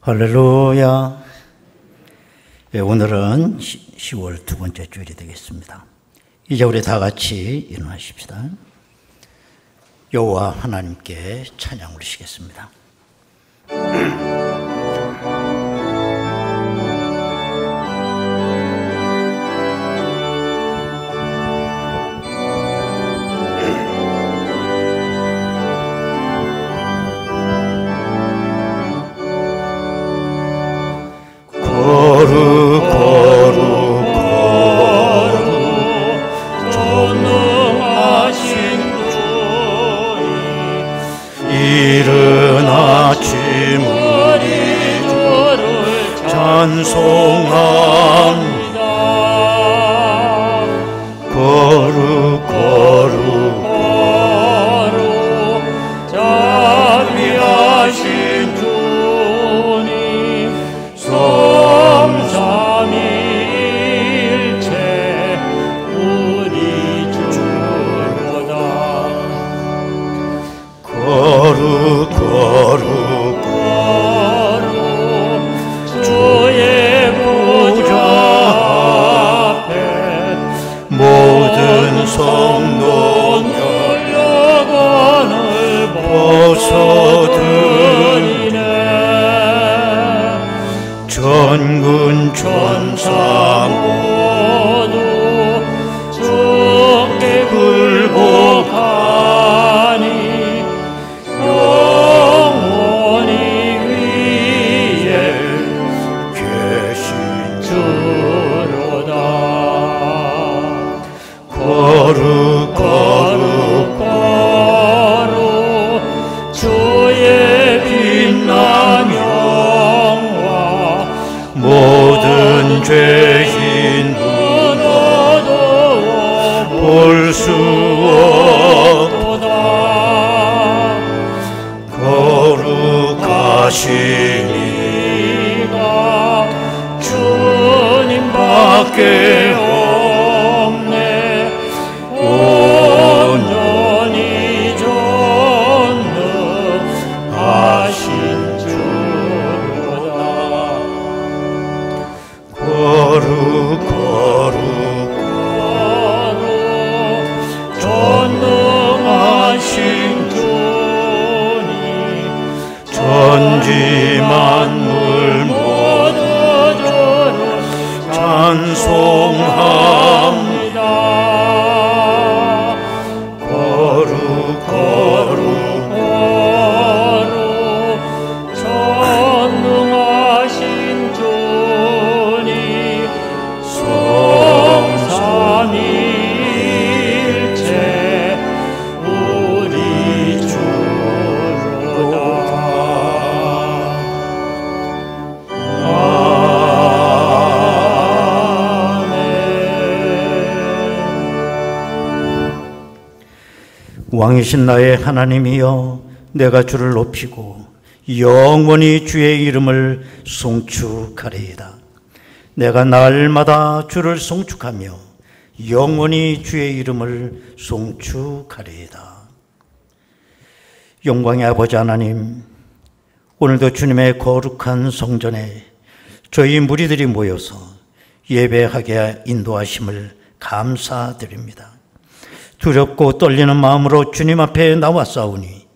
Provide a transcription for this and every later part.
할렐루야. 오늘은 10월 두 번째 주일이 되겠습니다. 이제 우리 다 같이 일어나십시다. 여호와 하나님께 찬양 올리시겠습니다. 거룩 거룩 거룩 전능하신 주님, 이른 아침 우리 주를 찬송합니다. 거룩 거룩 거룩 자비하신 주님, 삼위일체 우리 주로다. 거룩 거룩 거룩 주의 보좌 앞에 모든 성도 영혼을 벗어드리네. 전군 천사 모두 주께 굴복하니 영원히 위에 계신 주로다. 거룩 거룩 거룩 주의 빛난 모든 죄인 눈어도 볼 수 없도다. 거룩하신 이가 주님밖에 없네. 온전히 전능하신 주로다. 거룩 거룩 거룩 전능하신 주님, 천지 만물 모두 주를 찬송합니다. 거룩 거룩 거룩 전능하신 주님, 삼위일체 우리 주로다. 아멘. 왕이신 나의 하나님이여, 내가 주를 높이고 영원히 주의 이름을 송축하리이다. 내가 날마다 주를 송축하며 영원히 주의 이름을 송축하리이다. 영광의 아버지 하나님, 오늘도 주님의 거룩한 성전에 저희 무리들이 모여서 예배하게 인도하심을 감사드립니다. 두렵고 떨리는 마음으로 주님 앞에 나왔사오니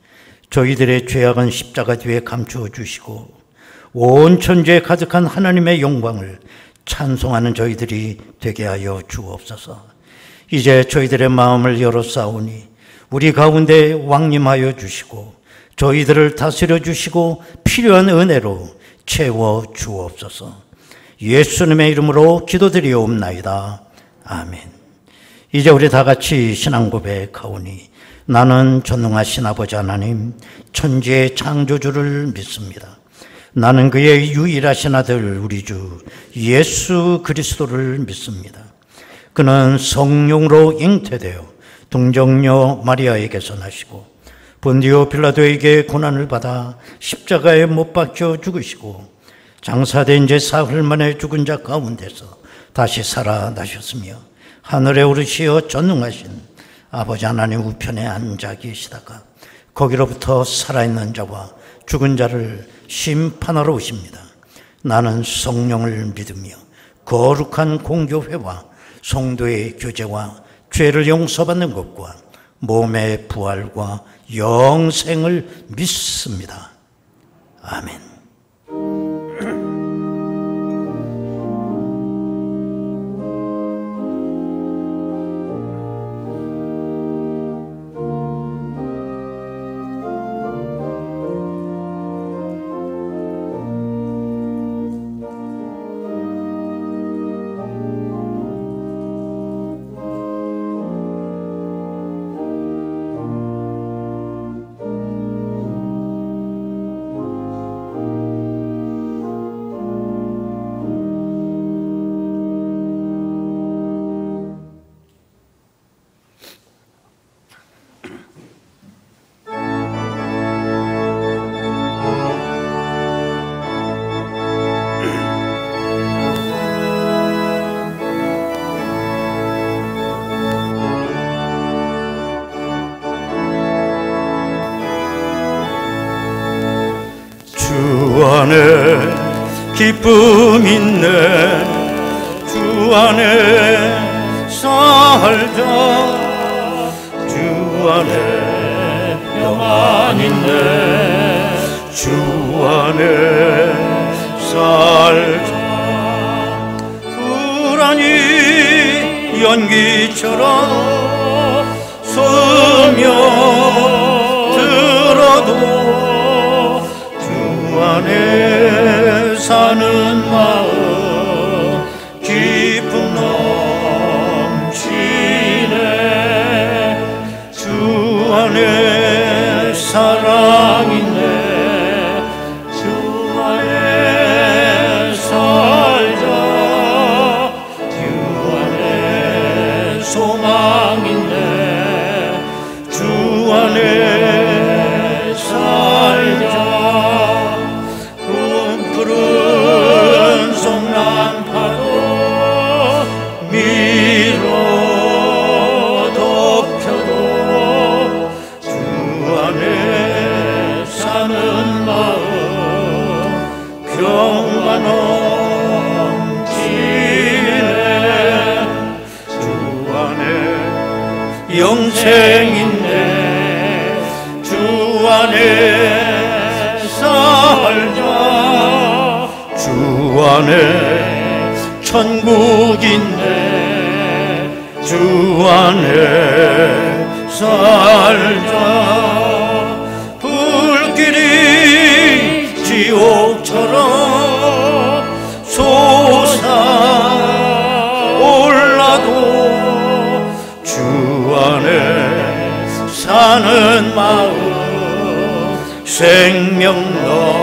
저희들의 죄악은 십자가 뒤에 감추어 주시고 온 천지에 가득한 하나님의 영광을 찬송하는 저희들이 되게 하여 주옵소서. 이제 저희들의 마음을 열어싸우니 우리 가운데 왕림하여 주시고 저희들을 다스려 주시고 필요한 은혜로 채워 주옵소서. 예수님의 이름으로 기도드리옵나이다. 아멘. 이제 우리 다 같이 신앙 고백하오니 나는 전능하신 아버지 하나님, 천지의 창조주를 믿습니다. 나는 그의 유일하신 아들 우리 주 예수 그리스도를 믿습니다. 그는 성령으로 잉태되어 동정녀 마리아에게서 나시고 본디오 빌라도에게 고난을 받아 십자가에 못 박혀 죽으시고 장사된 지 사흘 만에 죽은 자 가운데서 다시 살아나셨으며 하늘에 오르시어 전능하신 아버지 하나님 우편에 앉아 계시다가 거기로부터 살아있는 자와 죽은 자를 심판하러 오십니다. 나는 성령을 믿으며 거룩한 공교회와 성도의 교제와 죄를 용서받는 것과 몸의 부활과 영생을 믿습니다. 아멘. 주 안에 기쁨 있네. 주 안에 살자. 주 안에 평안 있네. 주 안에 살자. 불안이 연기처럼 스며들어도 안에 사는 마음 기쁨 넘치네. 주 안에 사랑 있네. 주 안에 살자. 주 안에 소망 있네. 주 안에 살자. 푸른 송난 파도 밀어 덮혀도 주 안에 사는 마음 평안 넘치네. 주 안에 영생 있네. 주 안에 살자. 주 안에 천국 있네. 주 안에 살자. 불길이 지옥처럼 솟아올라도 주 안에 사는 마음 생명 넘치네.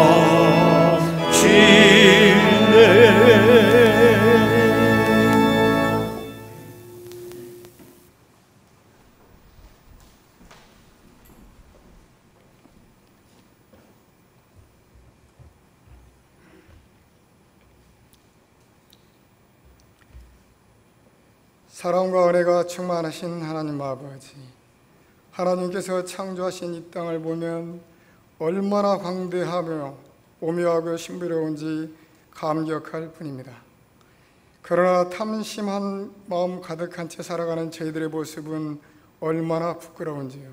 사랑과 은혜가 충만하신 하나님 아버지, 하나님께서 창조하신 이 땅을 보면 얼마나 광대하며 오묘하고 신비로운지 감격할 뿐입니다. 그러나 탐심한 마음 가득한 채 살아가는 저희들의 모습은 얼마나 부끄러운지요.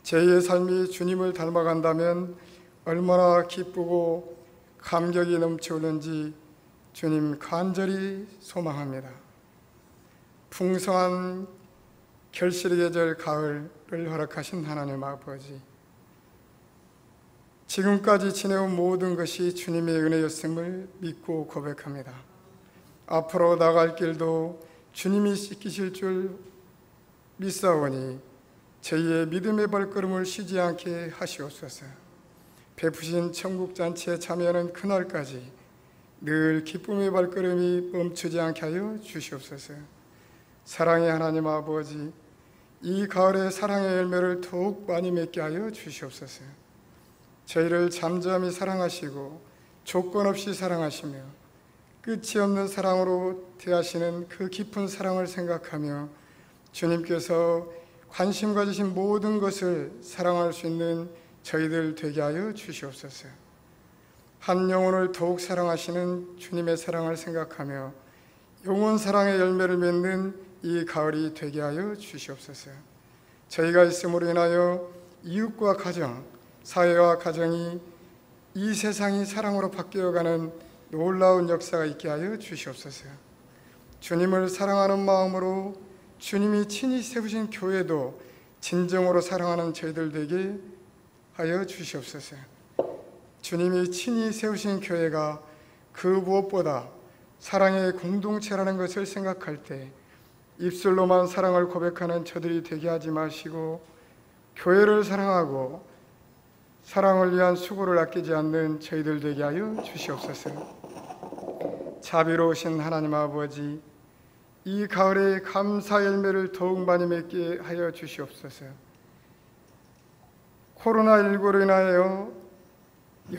저희의 삶이 주님을 닮아간다면 얼마나 기쁘고 감격이 넘쳐오는지 주님 간절히 소망합니다. 풍성한 결실의 계절 가을을 허락하신 하나님 아버지, 지금까지 지내온 모든 것이 주님의 은혜였음을 믿고 고백합니다. 앞으로 나갈 길도 주님이 지키실 줄 믿사오니 저희의 믿음의 발걸음을 쉬지 않게 하시옵소서. 베푸신 천국잔치에 참여하는 그날까지 늘 기쁨의 발걸음이 멈추지 않게 하여 주시옵소서. 사랑의 하나님 아버지, 이 가을에 사랑의 열매를 더욱 많이 맺게 하여 주시옵소서. 저희를 잠잠히 사랑하시고 조건 없이 사랑하시며 끝이 없는 사랑으로 대하시는 그 깊은 사랑을 생각하며 주님께서 관심 가지신 모든 것을 사랑할 수 있는 저희들 되게 하여 주시옵소서. 한 영혼을 더욱 사랑하시는 주님의 사랑을 생각하며 영원 사랑의 열매를 맺는 이 가을이 되게 하여 주시옵소서. 저희가 있음으로 인하여 이웃과 가정, 사회와 가정이 이 세상이 사랑으로 바뀌어가는 놀라운 역사가 있게 하여 주시옵소서. 주님을 사랑하는 마음으로 주님이 친히 세우신 교회도 진정으로 사랑하는 저희들 되게 하여 주시옵소서. 주님이 친히 세우신 교회가 그 무엇보다 사랑의 공동체라는 것을 생각할 때 입술로만 사랑을 고백하는 저들이 되게 하지 마시고 교회를 사랑하고 사랑을 위한 수고를 아끼지 않는 저희들 되게 하여 주시옵소서. 자비로우신 하나님 아버지, 이 가을에 감사 열매를 더욱 많이 맺게 하여 주시옵소서. 코로나19로 인하여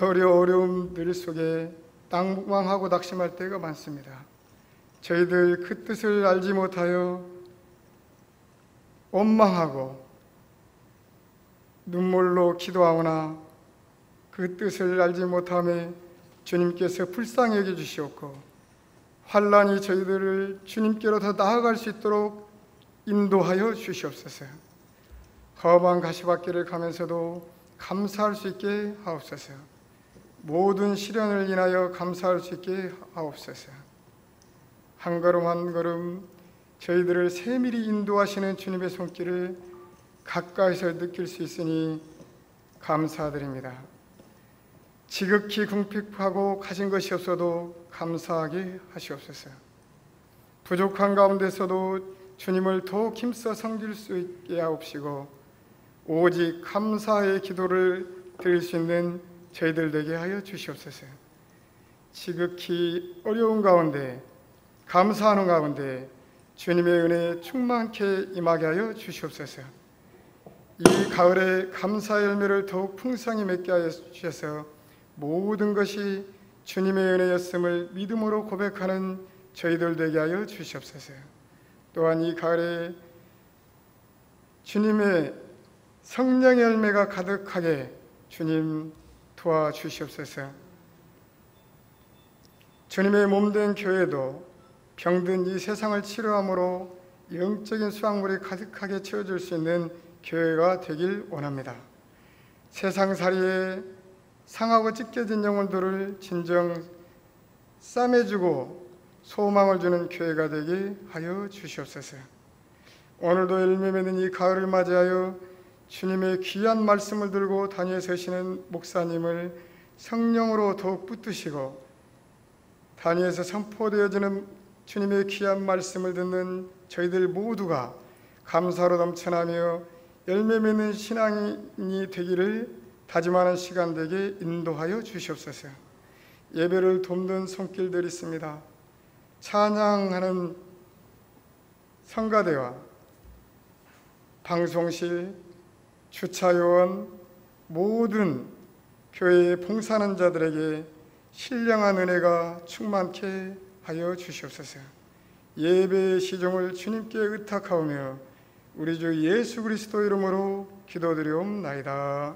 여러 어려움들 속에 낭망하고 낙심할 때가 많습니다. 저희들 그 뜻을 알지 못하여 원망하고 눈물로 기도하오나 그 뜻을 알지 못함에 주님께서 불쌍히 여겨주시옵고 환난이 저희들을 주님께로 더 나아갈 수 있도록 인도하여 주시옵소서. 험한 가시밭길을 가면서도 감사할 수 있게 하옵소서. 모든 시련을 인하여 감사할 수 있게 하옵소서. 한 걸음 한 걸음 저희들을 세밀히 인도하시는 주님의 손길을 가까이서 느낄 수 있으니 감사드립니다. 지극히 궁핍하고 가진 것이 없어도 감사하게 하시옵소서. 부족한 가운데서도 주님을 더욱 힘써 섬길 수 있게 하옵시고 오직 감사의 기도를 드릴 수 있는 저희들 되게 하여 주시옵소서. 지극히 어려운 가운데 감사하는 가운데 주님의 은혜 충만케 임하게 하여 주시옵소서. 이 가을에 감사 열매를 더욱 풍성히 맺게 하여 주셔서 모든 것이 주님의 은혜였음을 믿음으로 고백하는 저희들 되게 하여 주시옵소서. 또한 이 가을에 주님의 성령의 열매가 가득하게 주님 도와주시옵소서. 주님의 몸된 교회도 병든 이 세상을 치료함으로 영적인 수확물이 가득하게 채워줄 수 있는 교회가 되길 원합니다. 세상살이에 상하고 찢겨진 영혼들을 진정 싸매주고 소망을 주는 교회가 되게 하여 주시옵소서. 오늘도 열매 맺는 이 가을을 맞이하여 주님의 귀한 말씀을 들고 단위에 서시는 목사님을 성령으로 더욱 붙드시고 단위에서 선포되어지는 주님의 귀한 말씀을 듣는 저희들 모두가 감사로 넘쳐나며 열매 맺는 신앙인이 되기를 다짐하는 시간 되게 인도하여 주시옵소서. 예배를 돕는 손길들이 있습니다. 찬양하는 성가대와 방송실, 주차요원, 모든 교회에 봉사하는 자들에게 신령한 은혜가 충만케 하여 주시옵소서. 예배의 시종을 주님께 의탁하오며 우리 주 예수 그리스도 이름으로 기도드리옵나이다.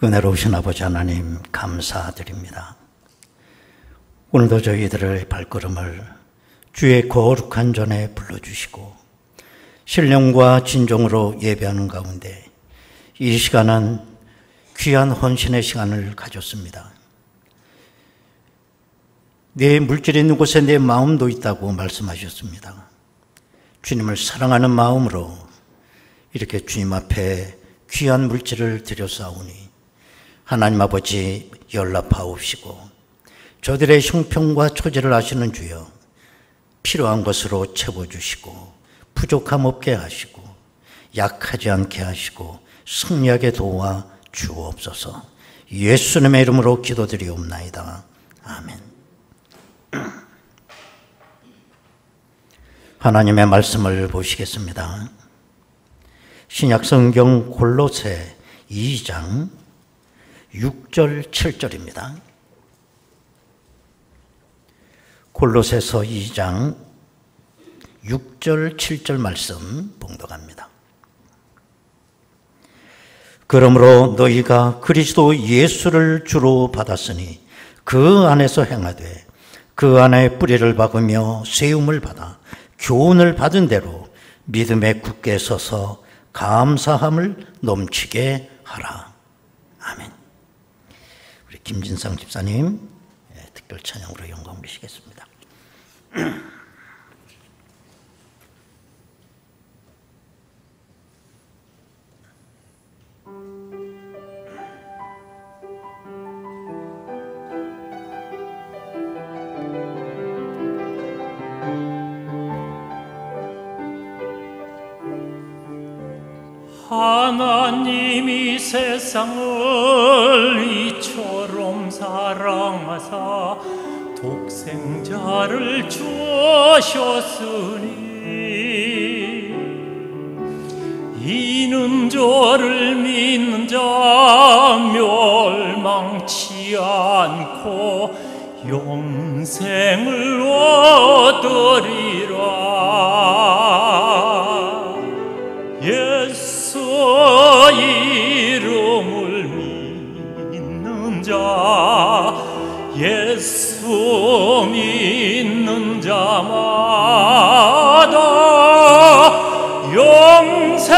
은혜로우신 아버지 하나님 감사드립니다. 오늘도 저희들의 발걸음을 주의 거룩한 전에 불러주시고 신령과 진정으로 예배하는 가운데 이 시간은 귀한 헌신의 시간을 가졌습니다. 내 물질이 있는 곳에 내 마음도 있다고 말씀하셨습니다. 주님을 사랑하는 마음으로 이렇게 주님 앞에 귀한 물질을 드려싸우니 하나님 아버지 연락하옵시고 저들의 형편과 처지를 아시는 주여 필요한 것으로 채워주시고 부족함 없게 하시고 약하지 않게 하시고 승리하게 도와 주옵소서. 예수님의 이름으로 기도드리옵나이다. 아멘. 하나님의 말씀을 보시겠습니다. 신약성경 골로새 2장 6절 7절입니다. 골로새서 2장 6절 7절 말씀 봉독합니다. 그러므로 너희가 그리스도 예수를 주로 받았으니 그 안에서 행하되 그 안에 뿌리를 박으며 세움을 받아 교훈을 받은 대로 믿음에 굳게 서서 감사함을 넘치게 하라. 아멘. 우리 김진상 집사님 특별 찬양으로 영광 비시겠습니다. 하나님이 세상을 이처럼 사랑하사 독생자를 주셨으니 이는 저를 믿는 자 멸망치 않고 영생을 얻으리라. 예수 이름을 믿는 자 예수 믿는 자마다 영생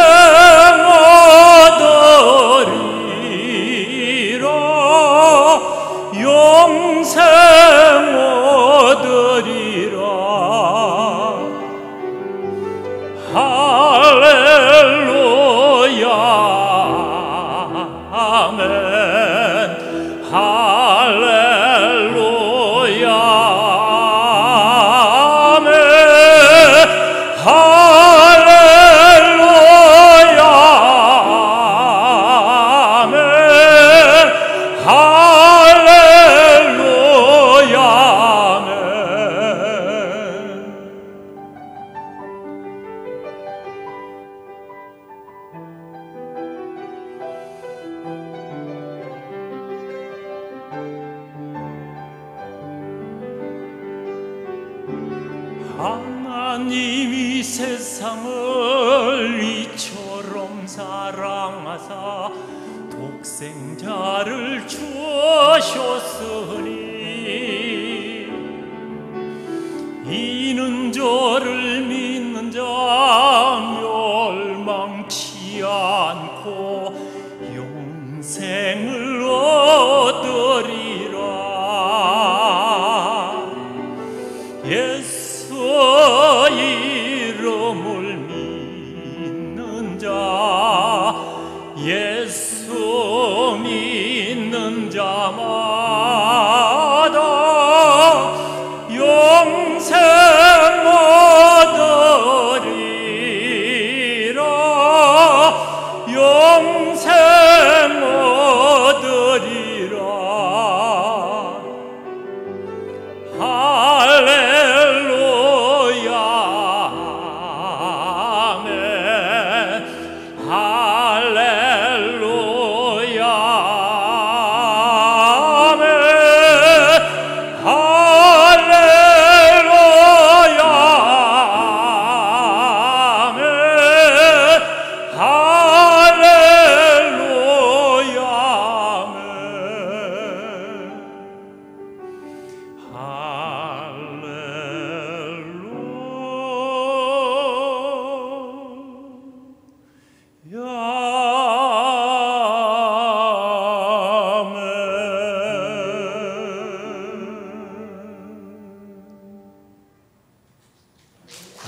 얻으리라. 영생 얻으리라. 할렐루야. 아멘. 할렐루야. 아멘. 할렐루야. 아멘. 할렐루야. 아멘. 하나님이 세상을 이처럼 사랑하사 독생자를 주셨으니 이는 저를 믿는 자 멸망치 않고 영생을 얻으리라. 예수 이름을 믿는 자 예수 믿는 자마다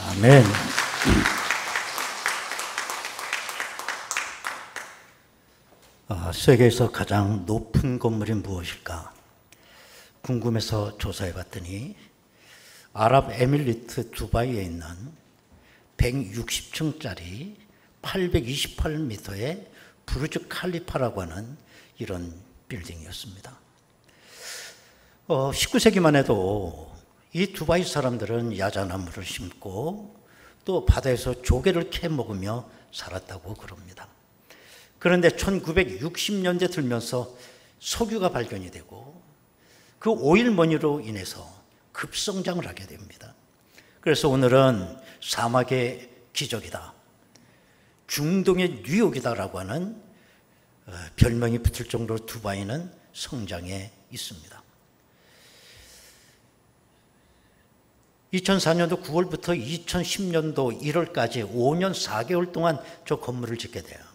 아멘. 세계에서 가장 높은 건물이 무엇일까 궁금해서 조사해 봤더니 아랍에미리트 두바이에 있는 160층짜리 828m의 부르즈 칼리파라고 하는 이런 빌딩이었습니다. 19세기만 해도 이 두바이 사람들은 야자나무를 심고 또 바다에서 조개를 캐 먹으며 살았다고 그럽니다. 그런데 1960년대 들면서 석유가 발견이 되고 그 오일머니로 인해서 급성장을 하게 됩니다. 그래서 오늘은 사막의 기적이다, 중동의 뉴욕이다라고 하는 별명이 붙을 정도로 두바이는 성장해 있습니다. 2004년도 9월부터 2010년도 1월까지 5년 4개월 동안 저 건물을 짓게 돼요.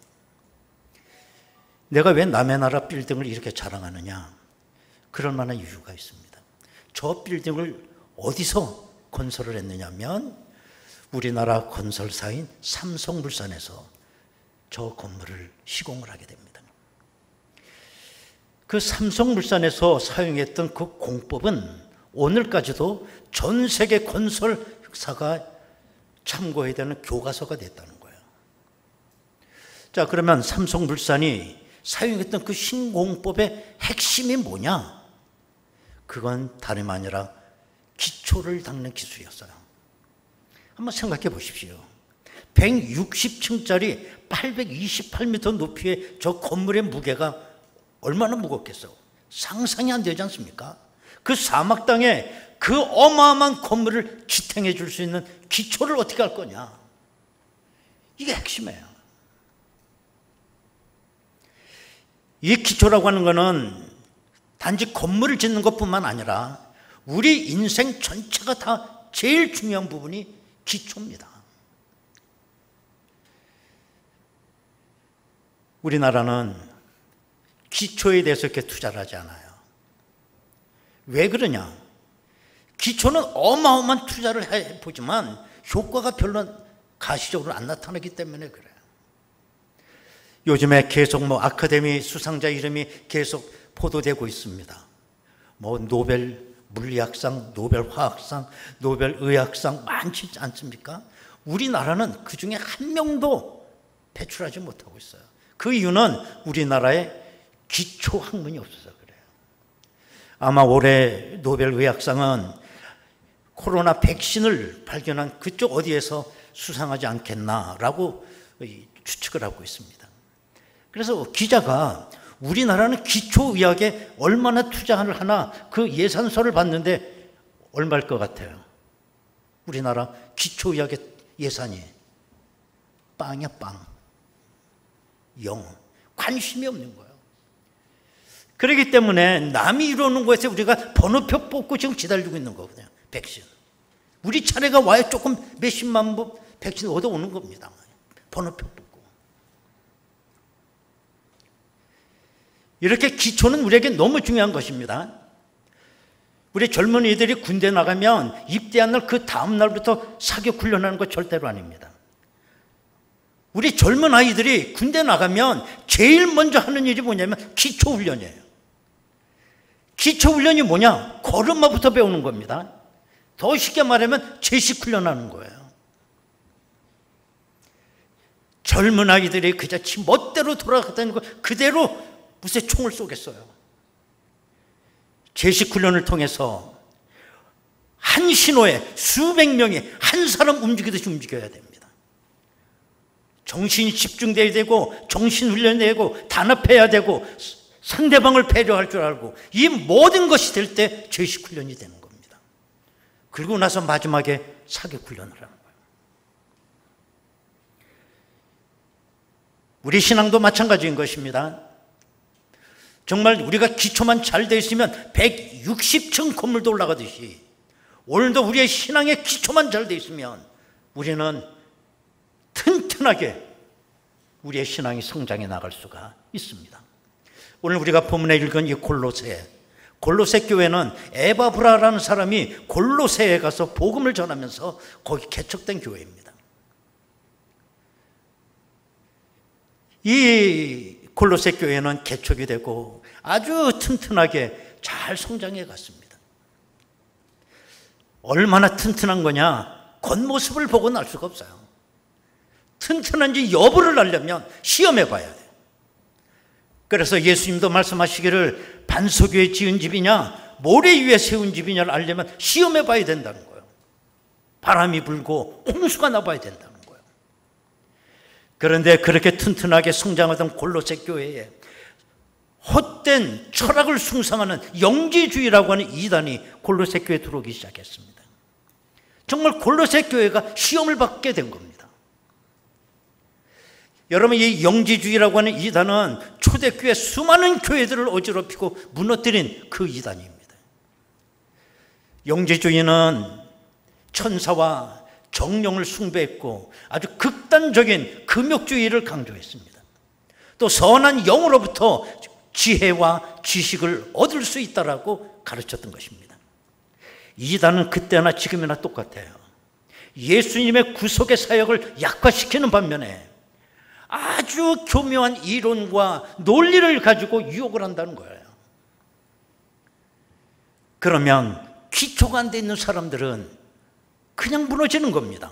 내가 왜 남의 나라 빌딩을 이렇게 자랑하느냐? 그럴 만한 이유가 있습니다. 저 빌딩을 어디서 건설을 했느냐면 우리나라 건설사인 삼성물산에서 저 건물을 시공을 하게 됩니다. 그 삼성물산에서 사용했던 그 공법은 오늘까지도 전 세계 건설사가 참고해야 되는 교과서가 됐다는 거예요. 자, 그러면 삼성물산이 사용했던 그 신공법의 핵심이 뭐냐? 그건 다름 아니라 기초를 닦는 기술이었어요. 한번 생각해 보십시오. 160층짜리 828m 높이의 저 건물의 무게가 얼마나 무겁겠어? 상상이 안 되지 않습니까? 그 사막 땅에 그 어마어마한 건물을 지탱해 줄 수 있는 기초를 어떻게 할 거냐? 이게 핵심이에요. 이 기초라고 하는 것은 단지 건물을 짓는 것뿐만 아니라 우리 인생 전체가 다 제일 중요한 부분이 기초입니다. 우리나라는 기초에 대해서 이렇게 투자를 하지 않아요. 왜 그러냐? 기초는 어마어마한 투자를 해보지만 효과가 별로 가시적으로 안 나타나기 때문에 그래요. 요즘에 계속 아카데미 수상자 이름이 계속 보도되고 있습니다. 노벨 물리학상, 노벨 화학상, 노벨 의학상 많지 않습니까? 우리나라는 그 중에 한 명도 배출하지 못하고 있어요. 그 이유는 우리나라에 기초 학문이 없어서 그래요. 아마 올해 노벨 의학상은 코로나 백신을 발견한 그쪽 어디에서 수상하지 않겠나라고 추측을 하고 있습니다. 그래서 기자가 우리나라는 기초의학에 얼마나 투자를 하나 그 예산서를 봤는데 얼마일 것 같아요? 우리나라 기초의학의 예산이 빵이야, 빵. 0. 관심이 없는 거예요. 그렇기 때문에 남이 이러는 것에 우리가 번호표 뽑고 지금 기다리고 있는 거거든요. 백신. 우리 차례가 와야 조금 몇십만 부 백신 얻어오는 겁니다. 번호표 뽑고. 이렇게 기초는 우리에게 너무 중요한 것입니다. 우리 젊은이들이 군대 나가면 입대한 날 그 다음 날부터 사격 훈련하는 거 절대로 아닙니다. 우리 젊은 아이들이 군대 나가면 제일 먼저 하는 일이 뭐냐면 기초 훈련이에요. 기초 훈련이 뭐냐? 걸음마부터 배우는 겁니다. 더 쉽게 말하면 제식 훈련하는 거예요. 젊은 아이들이 그저 지 멋대로 돌아가다니는 거 그대로 무쇠 총을 쏘겠어요. 제식 훈련을 통해서 한 신호에 수백 명이 한 사람 움직이듯이 움직여야 됩니다. 정신이 집중돼야 되고 정신 훈련해야 되고 단합해야 되고 상대방을 배려할 줄 알고 이 모든 것이 될 때 제식 훈련이 되는 겁니다. 그리고 나서 마지막에 사격 훈련을 하는 거예요. 우리 신앙도 마찬가지인 것입니다. 정말 우리가 기초만 잘 돼 있으면 160층 건물도 올라가듯이 오늘도 우리의 신앙의 기초만 잘 돼 있으면 우리는 튼튼하게 우리의 신앙이 성장해 나갈 수가 있습니다. 오늘 우리가 본문에 읽은 이 골로새 교회는 에바브라라는 사람이 골로새에 가서 복음을 전하면서 거기 개척된 교회입니다. 이 골로새 교회는 개척이 되고 아주 튼튼하게 잘 성장해 갔습니다. 얼마나 튼튼한 거냐? 겉모습을 보고는 알 수가 없어요. 튼튼한지 여부를 알려면 시험해 봐야 돼요. 그래서 예수님도 말씀하시기를 반석 위에 지은 집이냐 모래 위에 세운 집이냐를 알려면 시험해 봐야 된다는 거예요. 바람이 불고 홍수가 나봐야 된다는 거예요. 그런데 그렇게 튼튼하게 성장하던 골로새 교회에 헛된 철학을 숭상하는 영지주의라고 하는 이단이 골로새 교회에 들어오기 시작했습니다. 정말 골로새 교회가 시험을 받게 된 겁니다. 여러분, 이 영지주의라고 하는 이단은 초대교회 수많은 교회들을 어지럽히고 무너뜨린 그 이단입니다. 영지주의는 천사와 정령을 숭배했고 아주 극단적인 금욕주의를 강조했습니다. 또 선한 영으로부터 지혜와 지식을 얻을 수 있다라고 가르쳤던 것입니다. 이단은 그때나 지금이나 똑같아요. 예수님의 구속의 사역을 약화시키는 반면에 아주 교묘한 이론과 논리를 가지고 유혹을 한다는 거예요. 그러면 기초가 안 돼 있는 사람들은 그냥 무너지는 겁니다.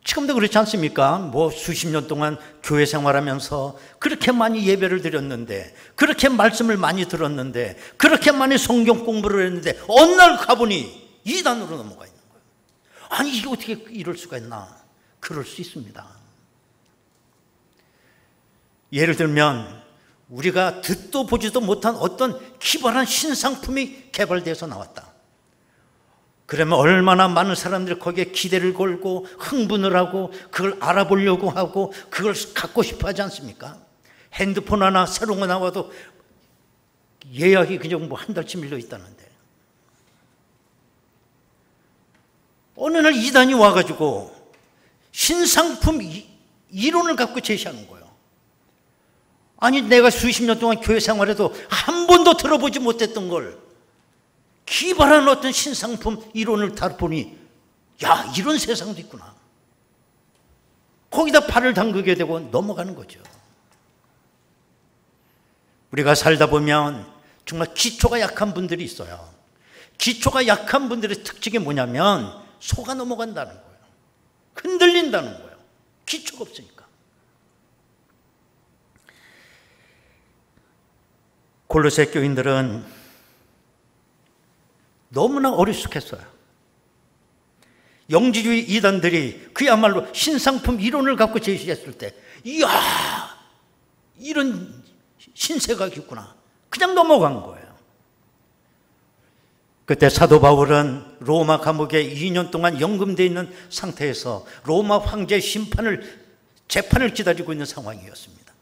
지금도 그렇지 않습니까? 뭐 수십 년 동안 교회 생활하면서 그렇게 많이 예배를 드렸는데, 그렇게 말씀을 많이 들었는데, 그렇게 많이 성경 공부를 했는데 어느 날 가보니 이단으로 넘어가 있는 거예요. 아니, 이게 어떻게 이럴 수가 있나? 그럴 수 있습니다. 예를 들면 우리가 듣도 보지도 못한 어떤 기발한 신상품이 개발돼서 나왔다. 그러면 얼마나 많은 사람들이 거기에 기대를 걸고 흥분을 하고 그걸 알아보려고 하고 그걸 갖고 싶어 하지 않습니까? 핸드폰 하나 새로운 거 나와도 예약이 그냥 뭐 한 달치 밀려 있다는데, 어느 날 이단이 와가지고 신상품 이론을 갖고 제시하는 거예요. 아니, 내가 수십 년 동안 교회 생활에도 한 번도 들어보지 못했던 걸 기발한 어떤 신상품 이론을 다보니, 야, 이런 세상도 있구나. 거기다 발을 담그게 되고 넘어가는 거죠. 우리가 살다 보면 정말 기초가 약한 분들이 있어요. 기초가 약한 분들의 특징이 뭐냐면 속아 넘어간다는 거예요. 흔들린다는 거예요. 기초가 없으니까. 골로새 교인들은 너무나 어리숙했어요. 영지주의 이단들이 그야말로 신상품 이론을 갖고 제시했을 때, 이야, 이런 신세가 있구나. 그냥 넘어간 거예요. 그때 사도 바울은 로마 감옥에 2년 동안 연금되어 있는 상태에서 로마 황제의 재판을 기다리고 있는 상황이었습니다.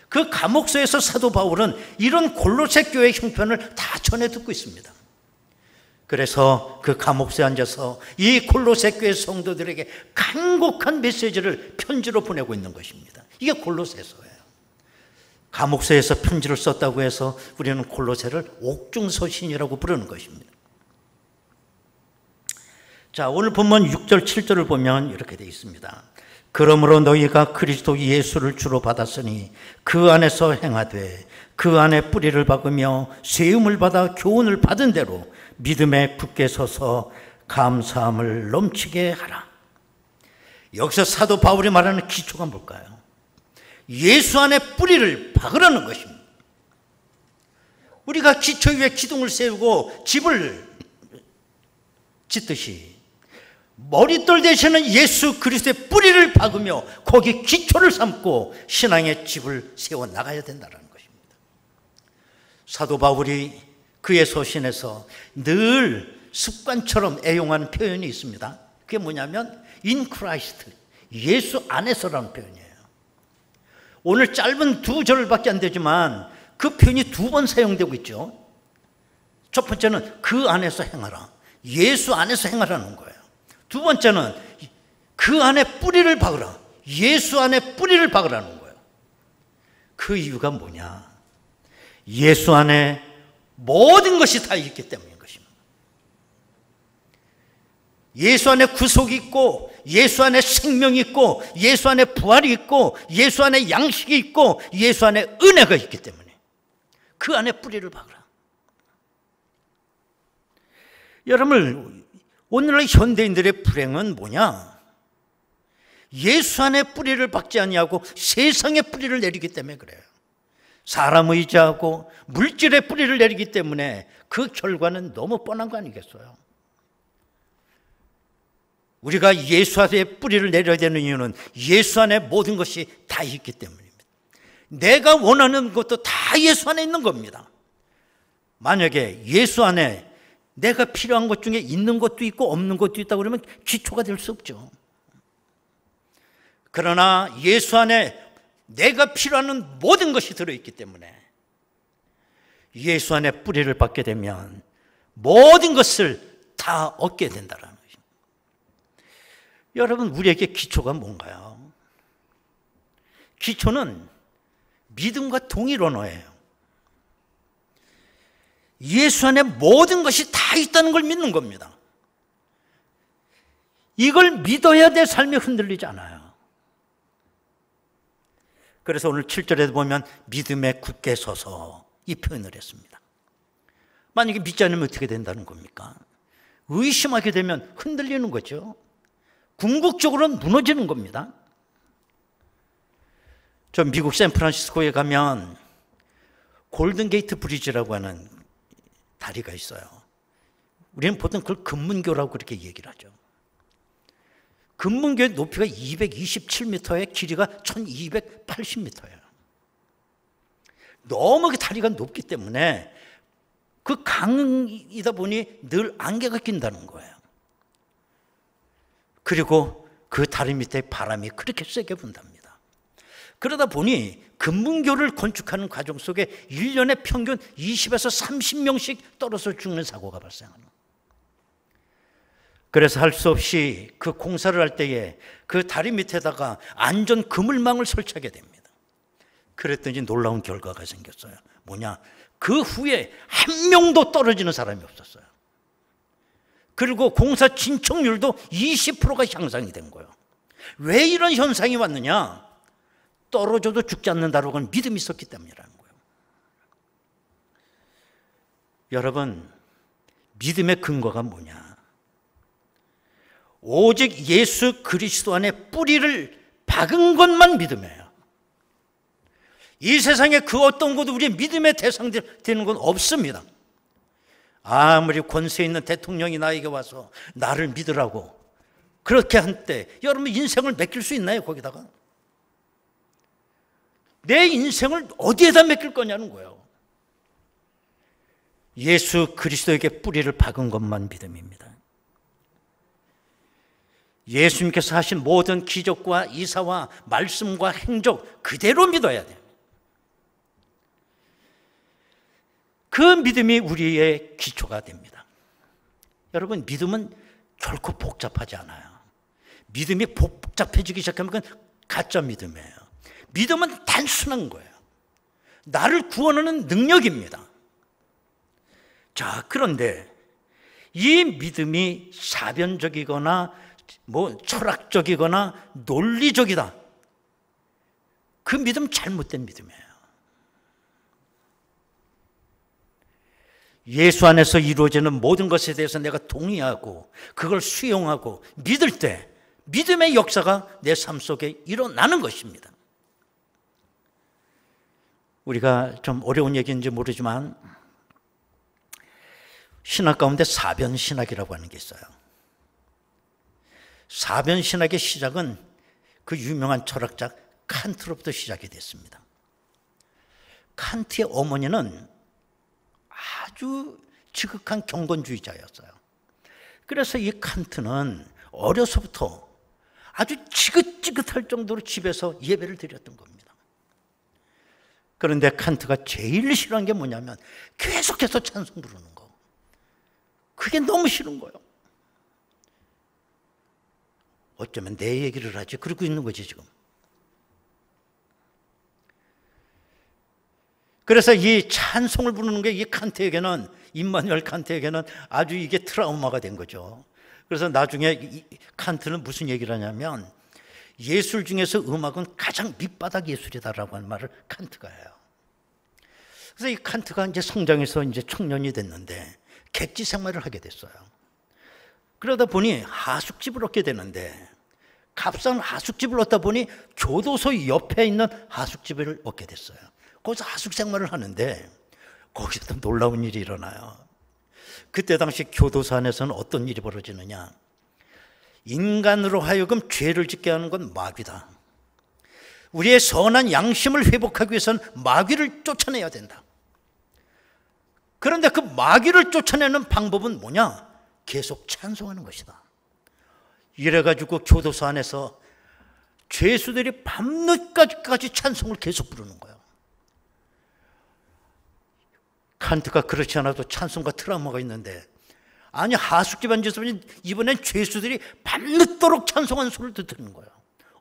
그 감옥소에서 사도 바울은 이런 골로새 교회의 형편을 다 전해 듣고 있습니다. 그래서 그 감옥소에 앉아서 이 골로새 교회 성도들에게 간곡한 메시지를 편지로 보내고 있는 것입니다. 이게 골로새서예요. 감옥소에서 편지를 썼다고 해서 우리는 골로새를 옥중서신이라고 부르는 것입니다. 자, 오늘 본문 6절 7절을 보면 이렇게 되어 있습니다. 그러므로 너희가 그리스도 예수를 주로 받았으니 그 안에서 행하되 그 안에 뿌리를 박으며 세움을 받아 교훈을 받은 대로 믿음에 굳게 서서 감사함을 넘치게 하라. 여기서 사도 바울이 말하는 기초가 뭘까요? 예수 안에 뿌리를 박으라는 것입니다. 우리가 기초 위에 기둥을 세우고 집을 짓듯이 머릿돌 대신은 예수 그리스도의 뿌리를 박으며 거기 기초를 삼고 신앙의 집을 세워나가야 된다는 것입니다. 사도 바울이 그의 서신에서 늘 습관처럼 애용하는 표현이 있습니다. 그게 뭐냐면 in Christ, 예수 안에서라는 표현이에요. 오늘 짧은 2절밖에 안 되지만 그 표현이 2번 사용되고 있죠. 첫 번째는 그 안에서 행하라. 예수 안에서 행하라는 거예요. 두 번째는 그 안에 뿌리를 박으라. 예수 안에 뿌리를 박으라는 거예요. 그 이유가 뭐냐? 예수 안에 모든 것이 다 있기 때문인 것입니다. 예수 안에 구속이 있고, 예수 안에 생명이 있고, 예수 안에 부활이 있고, 예수 안에 양식이 있고, 예수 안에 은혜가 있기 때문에 그 안에 뿌리를 박으라. 여러분, 오늘날 현대인들의 불행은 뭐냐? 예수 안에 뿌리를 박지 아니하고 세상에 뿌리를 내리기 때문에 그래요. 사람 의지하고 물질에 뿌리를 내리기 때문에 그 결과는 너무 뻔한 거 아니겠어요? 우리가 예수 안에 뿌리를 내려야 되는 이유는 예수 안에 모든 것이 다 있기 때문입니다. 내가 원하는 것도 다 예수 안에 있는 겁니다. 만약에 예수 안에 내가 필요한 것 중에 있는 것도 있고 없는 것도 있다고 그러면 기초가 될 수 없죠. 그러나 예수 안에 내가 필요한 모든 것이 들어있기 때문에 예수 안에 뿌리를 박게 되면 모든 것을 다 얻게 된다는 것입니다. 여러분, 우리에게 기초가 뭔가요? 기초는 믿음과 동일 언어예요. 예수 안에 모든 것이 다 있다는 걸 믿는 겁니다. 이걸 믿어야 내 삶이 흔들리지 않아요. 그래서 오늘 7절에 보면 믿음에 굳게 서서 이 표현을 했습니다. 만약에 믿지 않으면 어떻게 된다는 겁니까? 의심하게 되면 흔들리는 거죠. 궁극적으로는 무너지는 겁니다. 저 미국 샌프란시스코에 가면 골든게이트 브리지라고 하는 다리가 있어요. 우리는 보통 그걸 금문교라고 그렇게 얘기를 하죠. 금문교의 높이가 227m에 길이가 1280m예요. 너무 그 다리가 높기 때문에 그 강이다 보니 늘 안개가 낀다는 거예요. 그리고 그 다리 밑에 바람이 그렇게 세게 분답니다. 그러다 보니 금문교를 건축하는 과정 속에 1년에 평균 20에서 30명씩 떨어져 죽는 사고가 발생하는 거예요. 그래서 할 수 없이 그 공사를 할 때에 그 다리 밑에다가 안전 그물망을 설치하게 됩니다. 그랬더니 놀라운 결과가 생겼어요. 뭐냐? 그 후에 한 명도 떨어지는 사람이 없었어요. 그리고 공사 진척률도 20%가 향상이 된 거예요. 왜 이런 현상이 왔느냐? 떨어져도 죽지 않는다라고 하는 믿음이 있었기 때문이라는 거예요. 여러분, 믿음의 근거가 뭐냐? 오직 예수 그리스도 안에 뿌리를 박은 것만 믿음이에요. 이 세상에 그 어떤 것도 우리의 믿음의 대상 되는 건 없습니다. 아무리 권세 있는 대통령이 나에게 와서 나를 믿으라고 그렇게 한때 여러분 인생을 맡길 수 있나요? 거기다가 내 인생을 어디에다 맡길 거냐는 거예요. 예수 그리스도에게 뿌리를 박은 것만 믿음입니다. 예수님께서 하신 모든 기적과 이사와 말씀과 행적 그대로 믿어야 돼요. 그 믿음이 우리의 기초가 됩니다. 여러분, 믿음은 결코 복잡하지 않아요. 믿음이 복잡해지기 시작하면 그건 가짜 믿음이에요. 믿음은 단순한 거예요. 나를 구원하는 능력입니다. 자, 그런데 이 믿음이 사변적이거나 철학적이거나 논리적이다. 그 믿음 잘못된 믿음이에요. 예수 안에서 이루어지는 모든 것에 대해서 내가 동의하고 그걸 수용하고 믿을 때 믿음의 역사가 내 삶 속에 일어나는 것입니다. 우리가 좀 어려운 얘기인지 모르지만 신학 가운데 사변신학이라고 하는 게 있어요. 사변신학의 시작은 그 유명한 철학자 칸트로부터 시작이 됐습니다. 칸트의 어머니는 아주 지극한 경건주의자였어요. 그래서 이 칸트는 어려서부터 아주 지긋지긋할 정도로 집에서 예배를 드렸던 겁니다. 그런데 칸트가 제일 싫어한 게 뭐냐면 계속해서 찬송 부르는 거. 그게 너무 싫은 거예요. 어쩌면 내 얘기를 하지 그러고 있는 거지 지금. 그래서 이 찬송을 부르는 게 이 칸트에게는, 임마누엘 칸트에게는 아주 이게 트라우마가 된 거죠. 그래서 나중에 이 칸트는 무슨 얘기를 하냐면 예술 중에서 음악은 가장 밑바닥 예술이다라고 하는 말을 칸트가 해요. 그래서 이 칸트가 이제 성장해서 이제 청년이 됐는데 객지 생활을 하게 됐어요. 그러다 보니 하숙집을 얻게 되는데 값싼 하숙집을 얻다 보니 교도소 옆에 있는 하숙집을 얻게 됐어요. 거기서 하숙 생활을 하는데 거기서 또 놀라운 일이 일어나요. 그때 당시 교도소 안에서는 어떤 일이 벌어지느냐. 인간으로 하여금 죄를 짓게 하는 건 마귀다. 우리의 선한 양심을 회복하기 위해서는 마귀를 쫓아내야 된다. 그런데 그 마귀를 쫓아내는 방법은 뭐냐? 계속 찬송하는 것이다. 이래가지고 교도소 안에서 죄수들이 밤늦게까지 찬송을 계속 부르는 거예요. 칸트가 그렇지 않아도 찬송과 트라우마가 있는데, 아니 하숙집 앉아서 이번엔 죄수들이 밤늦도록 찬송한 소리를 듣는 거예요.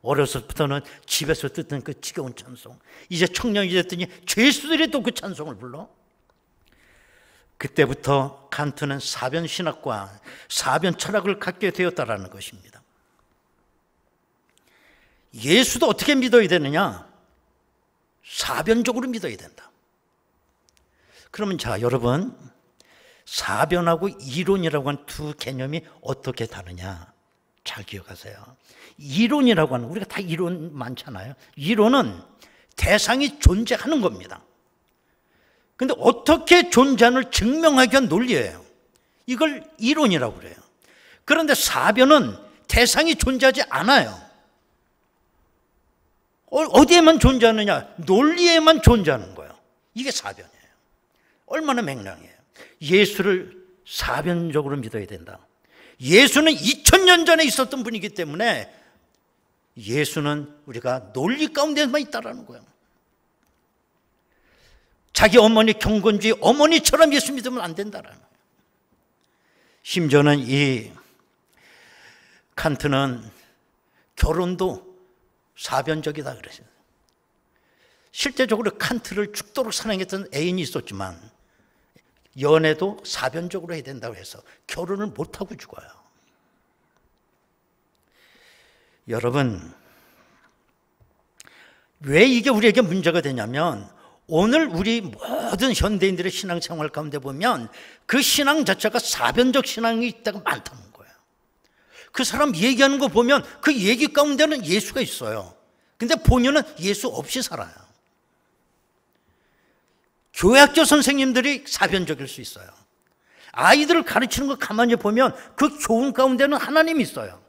어려서부터는 집에서 듣던 그 지겨운 찬송, 이제 청년이 됐더니 죄수들이 또 그 찬송을 불러. 그때부터 칸트는 사변 신학과 사변 철학을 갖게 되었다라는 것입니다. 예수도 어떻게 믿어야 되느냐? 사변적으로 믿어야 된다. 그러면 자, 여러분, 사변하고 이론이라고 하는 두 개념이 어떻게 다르냐 잘 기억하세요. 이론이라고 하는, 우리가 다 이론 많잖아요. 이론은 대상이 존재하는 겁니다. 근데 어떻게 존재하는을 증명하기 위한 논리예요. 이걸 이론이라고 그래요. 그런데 사변은 대상이 존재하지 않아요. 어디에만 존재하느냐? 논리에만 존재하는 거예요. 이게 사변이에요. 얼마나 맹랑해요. 예수를 사변적으로 믿어야 된다. 예수는 2000년 전에 있었던 분이기 때문에 예수는 우리가 논리 가운데만 있다라는 거예요. 자기 어머니 경건주의 어머니처럼 예수 믿으면 안 된다라는 거예요. 심지어는 이 칸트는 결혼도 사변적이다 그랬어요. 실제적으로 칸트를 죽도록 사랑했던 애인이 있었지만 연애도 사변적으로 해야 된다고 해서 결혼을 못하고 죽어요. 여러분, 왜 이게 우리에게 문제가 되냐면 오늘 우리 모든 현대인들의 신앙생활 가운데 보면 그 신앙 자체가 사변적 신앙이 있다가 많다는 거예요. 그 사람 얘기하는 거 보면 그 얘기 가운데는 예수가 있어요. 근데 본인은 예수 없이 살아요. 교회학교 선생님들이 사변적일 수 있어요. 아이들을 가르치는 거 가만히 보면 그 교훈 가운데는 하나님이 있어요.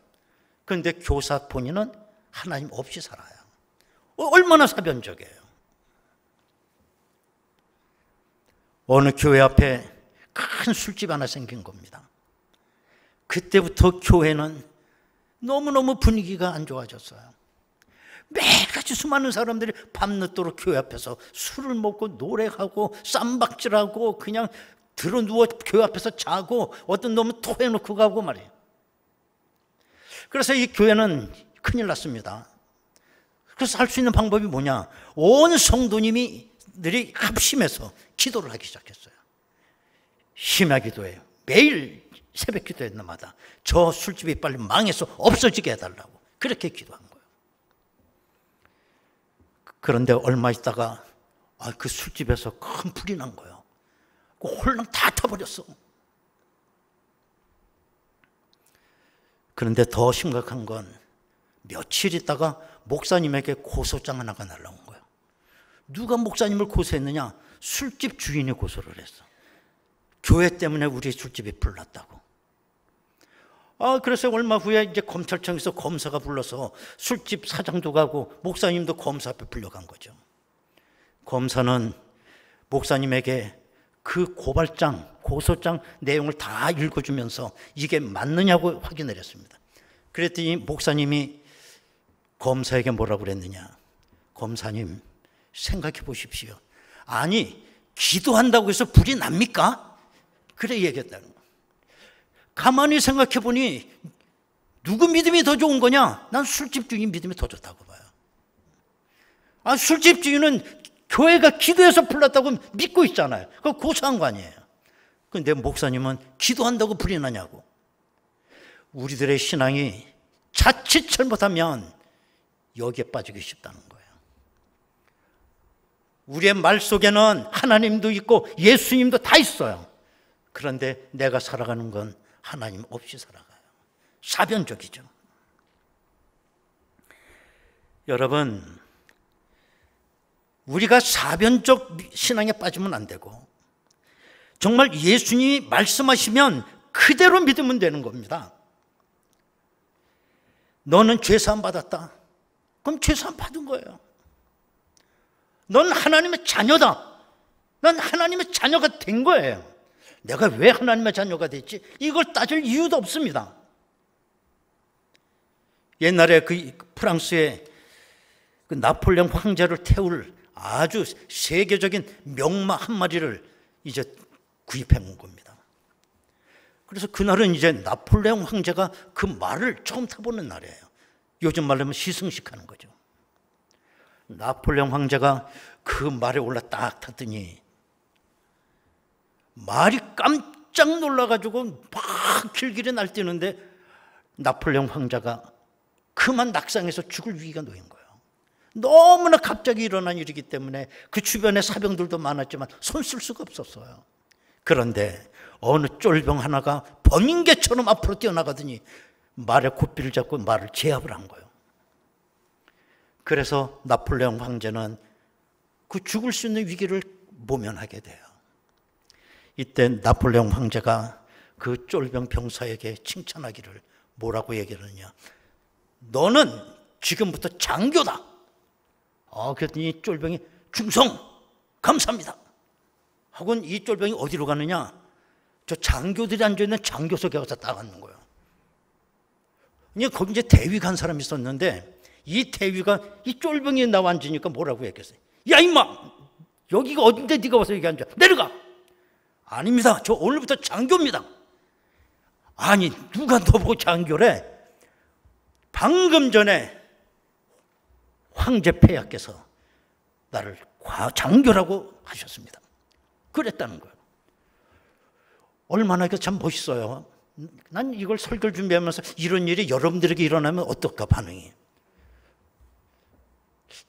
그런데 교사 본인은 하나님 없이 살아요. 얼마나 사변적이에요. 어느 교회 앞에 큰 술집 하나 생긴 겁니다. 그때부터 교회는 너무너무 분위기가 안 좋아졌어요. 매일같이 수많은 사람들이 밤늦도록 교회 앞에서 술을 먹고 노래하고 쌈박질하고 그냥 들어 누워 교회 앞에서 자고 어떤 놈은 토해놓고 가고 말이에요. 그래서 이 교회는 큰일 났습니다. 그래서 할 수 있는 방법이 뭐냐? 온 성도님들이 합심해서 기도를 하기 시작했어요. 심야 기도해요. 매일 새벽 기도할 때마다 저 술집이 빨리 망해서 없어지게 해달라고 그렇게 기도한 거예요. 그런데 얼마 있다가 그 술집에서 큰 불이 난 거예요. 홀랑 다 타버렸어. 그런데 더 심각한 건 며칠 있다가 목사님에게 고소장 하나가 날라온 거예요. 누가 목사님을 고소했느냐? 술집 주인이 고소를 했어. 교회 때문에 우리 술집이 불났다고. 그래서 얼마 후에 이제 검찰청에서 검사가 불러서 술집 사장도 가고 목사님도 검사 앞에 불려간 거죠. 검사는 목사님에게 그 고발장, 고소장 내용을 다 읽어주면서 이게 맞느냐고 확인을 했습니다. 그랬더니 목사님이 검사에게 뭐라고 그랬느냐? 검사님, 생각해 보십시오. 아니, 기도한다고 해서 불이 납니까? 그래 얘기했다는 거예요. 가만히 생각해 보니 누구 믿음이 더 좋은 거냐? 난 술집 주인 믿음이 더 좋다고 봐요. 아, 술집 주인은 교회가 기도해서 불났다고 믿고 있잖아요. 그거 고소한 거 아니에요. 근데 목사님은 기도한다고 불이 나냐고. 우리들의 신앙이 자칫 잘못하면 여기에 빠지기 쉽다는 거예요. 우리의 말 속에는 하나님도 있고 예수님도 다 있어요. 그런데 내가 살아가는 건 하나님 없이 살아가요. 사변적이죠. 여러분, 우리가 사변적 신앙에 빠지면 안 되고 정말 예수님이 말씀하시면 그대로 믿으면 되는 겁니다. 너는 죄사함 받았다. 그럼 죄사함 받은 거예요. 넌 하나님의 자녀다. 넌 하나님의 자녀가 된 거예요. 내가 왜 하나님의 자녀가 됐지? 이걸 따질 이유도 없습니다. 옛날에 그 프랑스의 그 나폴레옹 황제를 태울 아주 세계적인 명마 한 마리를 이제 구입해 온 겁니다. 그래서 그날은 이제 나폴레옹 황제가 그 말을 처음 타보는 날이에요. 요즘 말로 하면 시승식 하는 거죠. 나폴레옹 황제가 그 말에 올라 딱 탔더니 말이 깜짝 놀라가지고 막 길길이 날뛰는데 나폴레옹 황제가 그만 낙상해서 죽을 위기가 놓인 거예요. 너무나 갑자기 일어난 일이기 때문에 그 주변에 사병들도 많았지만 손 쓸 수가 없었어요. 그런데 어느 쫄병 하나가 범인개처럼 앞으로 뛰어나가더니 말에 고삐를 잡고 말을 제압을 한 거예요. 그래서 나폴레옹 황제는 그 죽을 수 있는 위기를 모면하게 돼요. 이때 나폴레옹 황제가 그 쫄병 병사에게 칭찬하기를 뭐라고 얘기를 하느냐. 너는 지금부터 장교다. 그랬더니 쫄병이 충성 감사합니다 하고는 이 쫄병이 어디로 가느냐, 저 장교들이 앉아있는 장교석에 가서 딱 앉는 거예요. 거기 이제 대위가 한 사람이 있었는데 이 대위가 이 쫄병이 나와 앉으니까 뭐라고 얘기했어요. 야 임마, 여기가 어딘데 네가 와서 여기 앉아. 내려가. 아닙니다, 저 오늘부터 장교입니다. 아니, 누가 너보고 장교래? 방금 전에 황제 폐하께서 나를 장교라고 하셨습니다. 그랬다는 거예요. 얼마나 이거 참 멋있어요. 난 이걸 설교를 준비하면서 이런 일이 여러분들에게 일어나면 어떨까 반응이.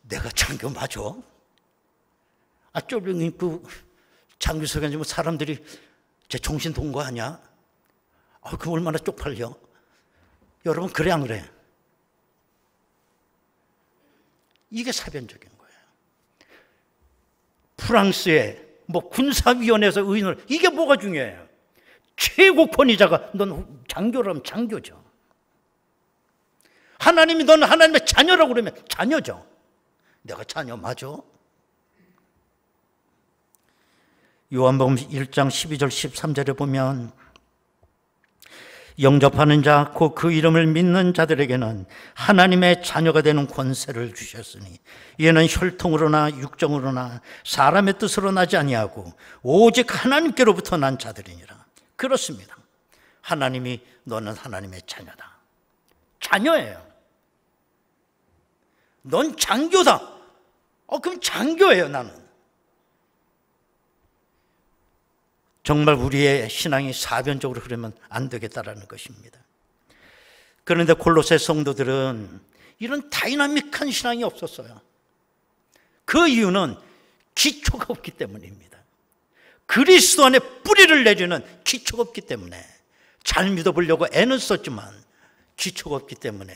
내가 장교 맞아? 쫄병이 그 장교석에 앉으면 사람들이 제 정신 돈 거 아니야? 그럼 얼마나 쪽팔려? 여러분, 그래 안 그래? 이게 사변적인 거예요. 프랑스의 군사위원회에서 의논을, 이게 뭐가 중요해요? 최고 권위자가 넌 장교라면 장교죠. 하나님이 넌 하나님의 자녀라고 그러면 자녀죠. 내가 자녀 맞아? 요한복음 1장 12절 13절에 보면 영접하는 자, 곧 그 이름을 믿는 자들에게는 하나님의 자녀가 되는 권세를 주셨으니 이는 혈통으로나 육정으로나 사람의 뜻으로 나지 아니하고 오직 하나님께로부터 난 자들이니라. 그렇습니다. 하나님이 너는 하나님의 자녀다. 자녀예요. 넌 장교다. 그럼 장교예요, 나는. 정말 우리의 신앙이 사변적으로 흐르면 안 되겠다라는 것입니다. 그런데 골로새 성도들은 이런 다이나믹한 신앙이 없었어요. 그 이유는 기초가 없기 때문입니다. 그리스도 안에 뿌리를 내리는 기초가 없기 때문에, 잘 믿어보려고 애는 썼지만 기초가 없기 때문에,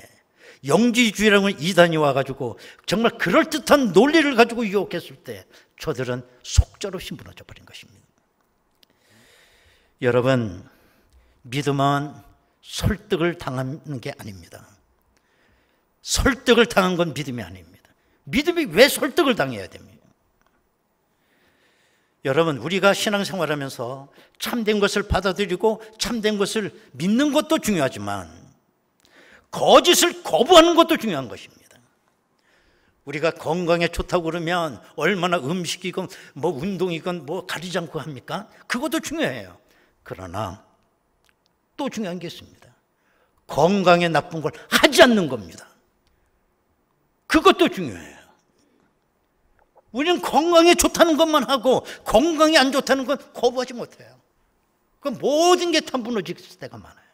영지주의라는 이단이 와가지고 정말 그럴듯한 논리를 가지고 유혹했을 때 저들은 속절없이 무너져 버린 것입니다. 여러분, 믿음은 설득을 당하는 게 아닙니다. 설득을 당한 건 믿음이 아닙니다. 믿음이 왜 설득을 당해야 됩니까? 여러분, 우리가 신앙생활하면서 참된 것을 받아들이고 참된 것을 믿는 것도 중요하지만 거짓을 거부하는 것도 중요한 것입니다. 우리가 건강에 좋다고 그러면 얼마나 음식이건 뭐 운동이건 뭐 가리지 않고 합니까? 그것도 중요해요. 그러나 또 중요한 게 있습니다. 건강에 나쁜 걸 하지 않는 겁니다. 그것도 중요해요. 우리는 건강에 좋다는 것만 하고 건강에 안 좋다는 건 거부하지 못해요. 그 모든 게 다 무너질 때가 많아요.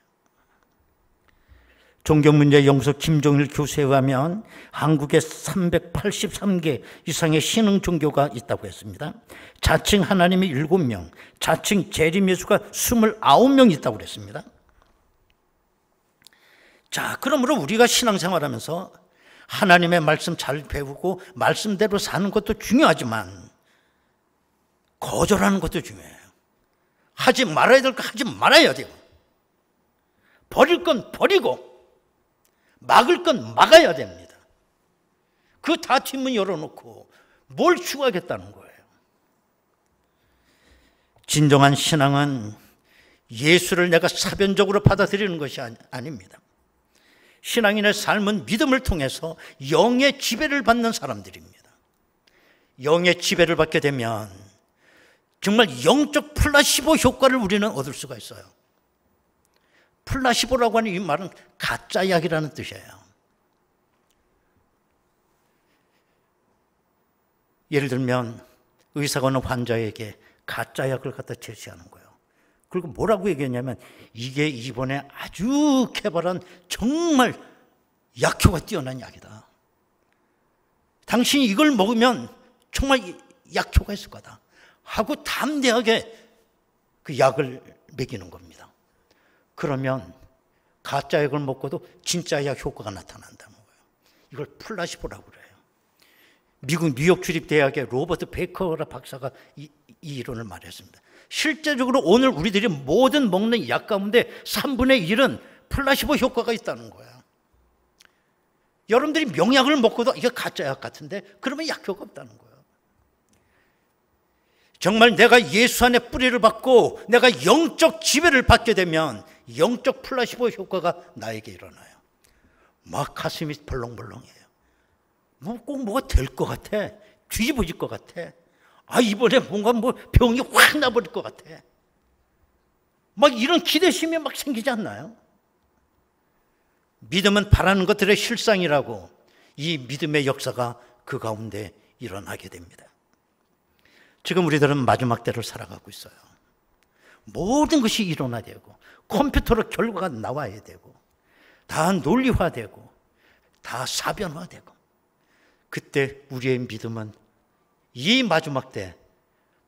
종교문제 연구소 김종일 교수에 의하면 한국에 383개 이상의 신흥 종교가 있다고 했습니다. 자칭 하나님이 7명, 자칭 재림예수가 29명 있다고 그랬습니다. 자, 그러므로 우리가 신앙생활하면서 하나님의 말씀 잘 배우고 말씀대로 사는 것도 중요하지만 거절하는 것도 중요해요. 하지 말아야 될 거 하지 말아야 돼요. 버릴 건 버리고 막을 건 막아야 됩니다. 그 다 뒷문 열어놓고 뭘 추구하겠다는 거예요. 진정한 신앙은 예수를 내가 사변적으로 받아들이는 것이 아닙니다. 신앙인의 삶은 믿음을 통해서 영의 지배를 받는 사람들입니다. 영의 지배를 받게 되면 정말 영적 플라시보 효과를 우리는 얻을 수가 있어요. 플라시보라고 하는 이 말은 가짜 약이라는 뜻이에요. 예를 들면 의사가 어느 환자에게 가짜 약을 갖다 제시하는 거예요. 그리고 뭐라고 얘기했냐면 이게 이번에 아주 개발한 정말 약효가 뛰어난 약이다. 당신이 이걸 먹으면 정말 약효가 있을 거다 하고 담대하게 그 약을 먹이는 겁니다. 그러면 가짜 약을 먹고도 진짜 약 효과가 나타난다는 거예요. 이걸 플라시보라고 그래요. 미국 뉴욕 주립대학의 로버트 베이커라 박사가 이 이론을 말했습니다. 실제적으로 오늘 우리들이 모든 먹는 약 가운데 3분의 1은 플라시보 효과가 있다는 거예요. 여러분들이 명약을 먹고도 이게 가짜 약 같은데 그러면 약효가 없다는 거예요. 정말 내가 예수 안에 뿌리를 받고 내가 영적 지배를 받게 되면 영적 플라시보 효과가 나에게 일어나요. 막 가슴이 벌렁벌렁해요. 꼭 뭐가 될 것 같아. 뒤집어질 것 같아. 아, 이번에 뭔가 병이 확 나버릴 것 같아. 막 이런 기대심이 막 생기지 않나요? 믿음은 바라는 것들의 실상이라고 이 믿음의 역사가 그 가운데 일어나게 됩니다. 지금 우리들은 마지막 때를 살아가고 있어요. 모든 것이 일어나되고 컴퓨터로 결과가 나와야 되고 다 논리화되고 다 사변화되고 그때 우리의 믿음은 이 마지막 때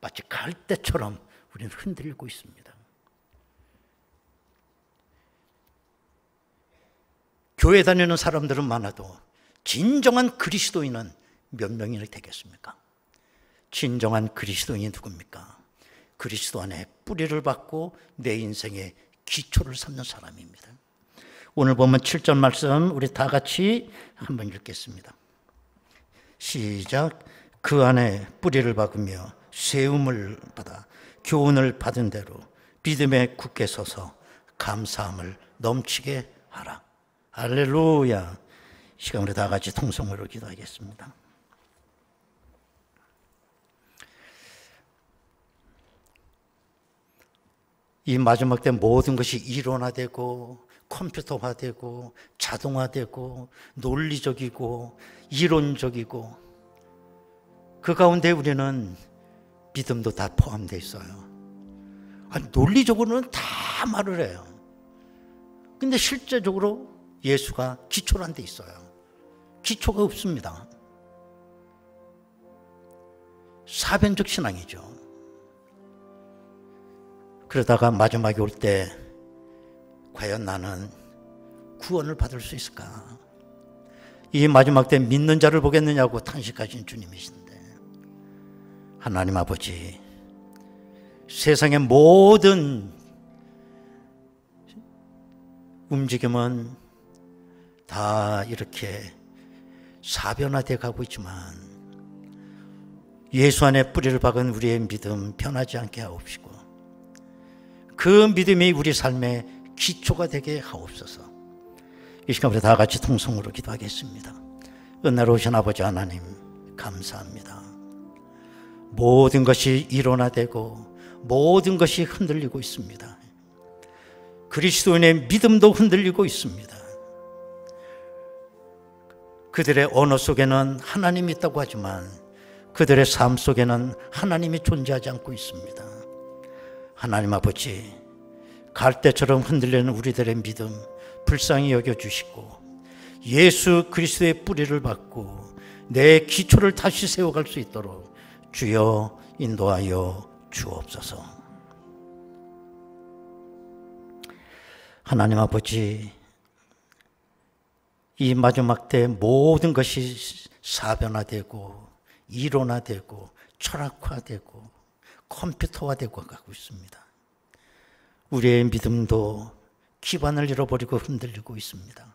마치 갈대처럼 우리는 흔들리고 있습니다. 교회 다니는 사람들은 많아도 진정한 그리스도인은 몇 명이나 되겠습니까? 진정한 그리스도인이 누굽니까? 그리스도 안에 뿌리를 받고 내 인생의 기초를 삼는 사람입니다. 오늘 보면 7절 말씀 우리 다 같이 한번 읽겠습니다. 시작. 그 안에 뿌리를 박으며 세움을 받아 교훈을 받은 대로 믿음에 굳게 서서 감사함을 넘치게 하라. 할렐루야. 이 시간 우리 다 같이 통성으로 기도하겠습니다. 이 마지막 때 모든 것이 이론화되고 컴퓨터화되고 자동화되고 논리적이고 이론적이고 그 가운데 우리는 믿음도 다 포함되어 있어요. 아니, 논리적으로는 다 말을 해요. 근데 실제적으로 예수가 기초란 데 있어요. 기초가 없습니다. 사변적 신앙이죠. 그러다가 마지막에 올 때 과연 나는 구원을 받을 수 있을까? 이 마지막 때 믿는 자를 보겠느냐고 탄식하신 주님이신데 하나님 아버지, 세상의 모든 움직임은 다 이렇게 사변화되어 가고 있지만 예수 안에 뿌리를 박은 우리의 믿음 변하지 않게 하옵시고 그 믿음이 우리 삶의 기초가 되게 하옵소서. 이 시간 우리 다 같이 통성으로 기도하겠습니다. 은혜로우신 아버지 하나님 감사합니다. 모든 것이 일원화되고 모든 것이 흔들리고 있습니다. 그리스도인의 믿음도 흔들리고 있습니다. 그들의 언어 속에는 하나님이 있다고 하지만 그들의 삶 속에는 하나님이 존재하지 않고 있습니다. 하나님 아버지, 갈대처럼 흔들리는 우리들의 믿음 불쌍히 여겨주시고 예수 그리스도의 뿌리를 받고 내 기초를 다시 세워갈 수 있도록 주여 인도하여 주옵소서. 하나님 아버지, 이 마지막 때 모든 것이 사변화되고 이론화되고 철학화되고 컴퓨터화되고 가고 있습니다. 우리의 믿음도 기반을 잃어버리고 흔들리고 있습니다.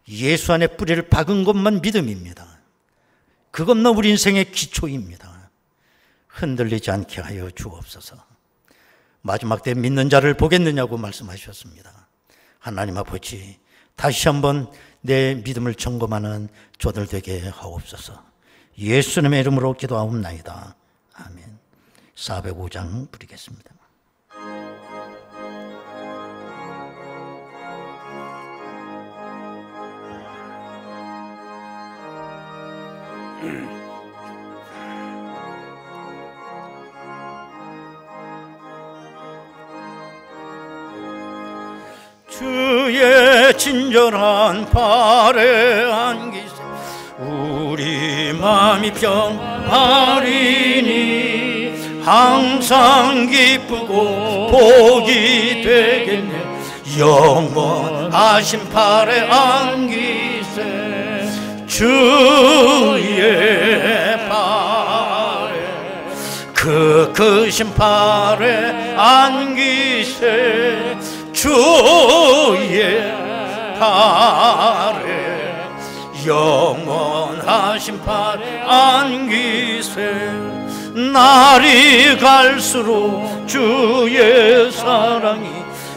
예수 안에 뿌리를 박은 것만 믿음입니다. 그것만 우리 인생의 기초입니다. 흔들리지 않게 하여 주옵소서. 마지막 때 믿는 자를 보겠느냐고 말씀하셨습니다. 하나님 아버지, 다시 한번 내 믿음을 점검하는 저들 되게 하옵소서. 예수님의 이름으로 기도하옵나이다. 아멘. 405장 부르겠습니다. 주의 친절한 발에 안기세 우리 마음이 평안이니 항상 기쁘고 복이 되겠네. 영원하신 발에 안기세 주의 발에 그 크신 발에 안기세 주의 발에 영원하신 발에 안기세 날이 갈수록 주의 사랑이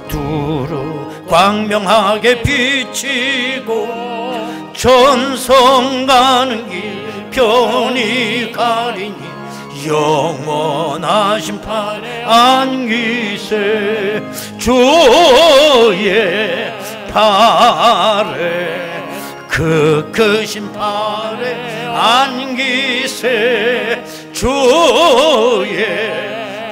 두루 광명하게 비치고 전성 가는 길 편히 가리니 영원하신 발에 안기세 주의 발에 그 크신 발에 안기세 주의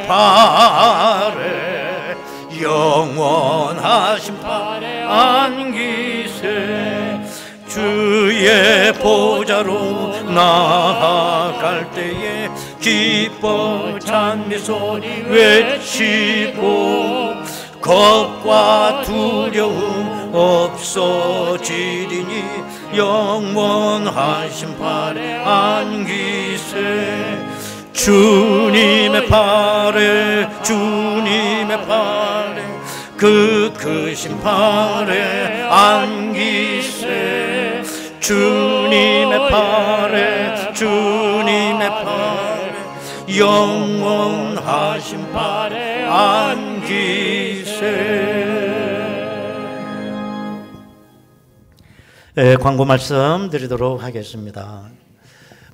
발에 영원하신 발에 안기세 주의 보좌로 나아갈 때에 기뻐 찬미 소리 외치고 겁과 두려움 없어지리니 영원하신 발에 안기세 주님의 발에 주님의 발에 그 크신 발에 안기세 주님의 발에 주님의 발에 영원하신 발에 안기세. 광고 말씀 드리도록 하겠습니다.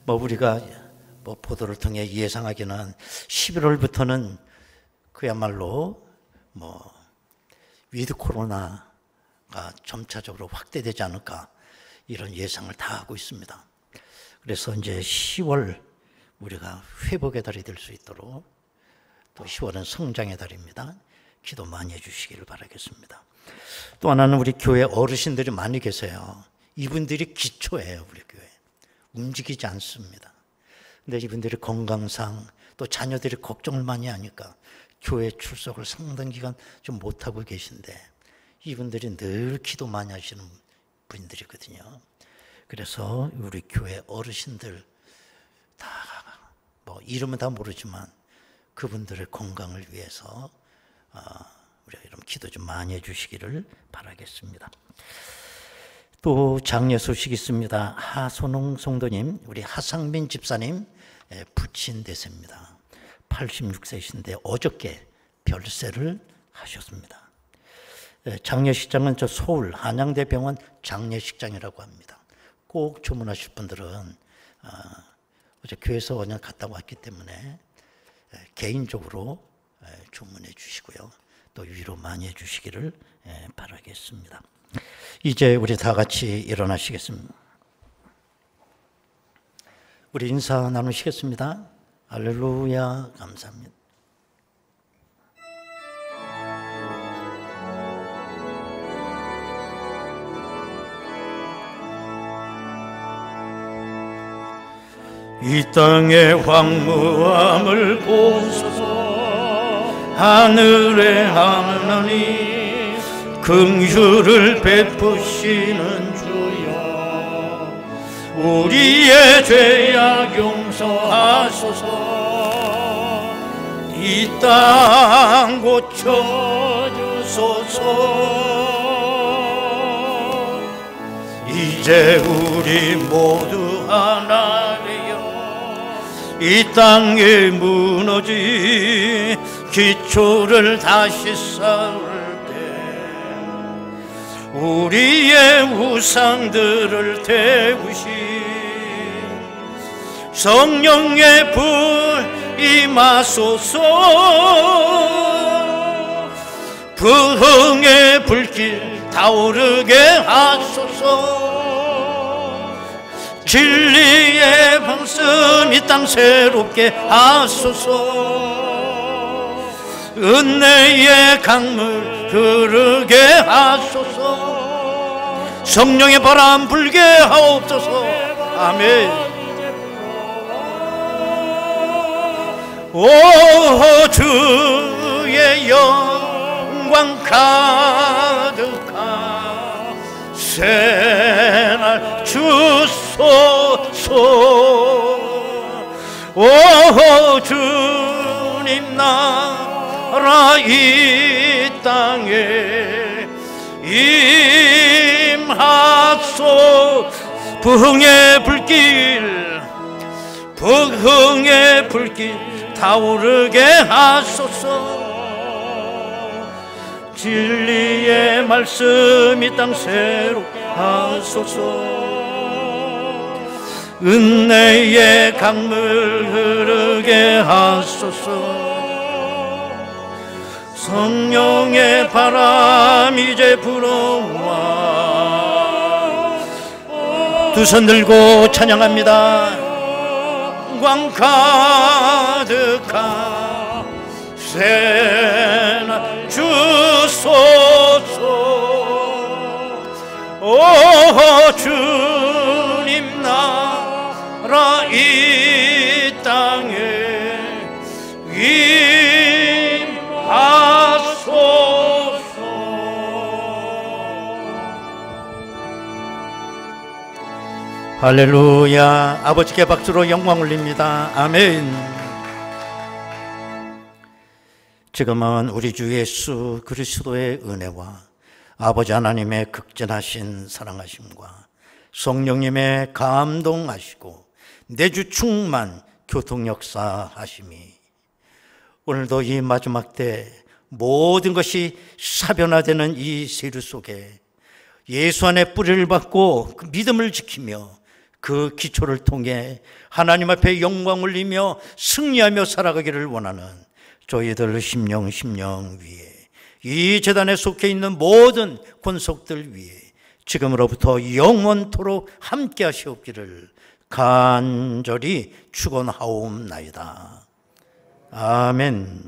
우리가 보도를 통해 예상하기는 11월부터는 그야말로 위드 코로나가 점차적으로 확대되지 않을까 이런 예상을 다 하고 있습니다. 그래서 이제 10월 우리가 회복의 달이 될 수 있도록, 또 10월은 성장의 달입니다. 기도 많이 해주시기를 바라겠습니다. 또 하나는 우리 교회 어르신들이 많이 계세요. 이분들이 기초예요. 우리 교회 움직이지 않습니다. 근데 이분들이 건강상 또 자녀들이 걱정을 많이 하니까 교회 출석을 상당 기간 좀 못하고 계신데, 이분들이 늘 기도 많이 하시는 분들이거든요. 그래서 우리 교회 어르신들 다 이름은 다 모르지만 그분들의 건강을 위해서 우리가 이런 기도 좀 많이 해주시기를 바라겠습니다. 또 장례 소식 있습니다. 하선홍 성도님, 우리 하상민 집사님 부친 대세입니다. 86세이신데 어저께 별세를 하셨습니다. 장례식장은 저 서울 한양대병원 장례식장이라고 합니다. 꼭 주문하실 분들은 어제 교회에서 그냥 갔다 왔기 때문에 개인적으로 주문해 주시고요. 또 위로 많이 해주시기를 바라겠습니다. 이제 우리 다 같이 일어나시겠습니다. 우리 인사 나누시겠습니다. 할렐루야, 감사합니다. 이 땅의 황무함을 보소서. 하늘의 하나님 긍휼을 베푸시는 주여, 우리의 죄악 용서하소서. 이 땅 고쳐주소서. 이제 우리 모두 하나 되어 이 땅에 무너진 기초를 다시 쌓을 때 우리의 우상들을 태우신 성령의 불 임하소서. 부흥의 불길 타오르게 하소서. 진리의 방씀 이 땅 새롭게 하소서. 은혜의 강물 흐르게 하소서. 성령의 바람 불게 하옵소서. 아멘. 오 주의 영광 가득한 새날 주소서. 오 주님 나라 이 땅에 임하소. 부흥의 불길 부흥의 불길 타오르게 하소서. 진리의 말씀 이 땅 새롭게 하소서. 은혜의 강물 흐르게 하소서. 성령의 바람 이제 불어와. 두 손 들고 찬양합니다. 영광 가득한 새날 주소서. 오 주님 나라 이 땅에 임하소서. 할렐루야. 아버지께 박수로 영광 올립니다. 아멘. 지금은 우리 주 예수 그리스도의 은혜와 아버지 하나님의 극진하신 사랑하심과 성령님의 감동하시고 내주 충만 교통역사 하심이 오늘도 이 마지막 때 모든 것이 사변화되는 이 세류 속에 예수 안에 뿌리를 받고 그 믿음을 지키며 그 기초를 통해 하나님 앞에 영광 올리며 승리하며 살아가기를 원하는 저희들 심령 위에 이 제단에 속해 있는 모든 권속들 위에 지금으로부터 영원토록 함께 하시옵기를 간절히 축원하옵나이다. 아멘.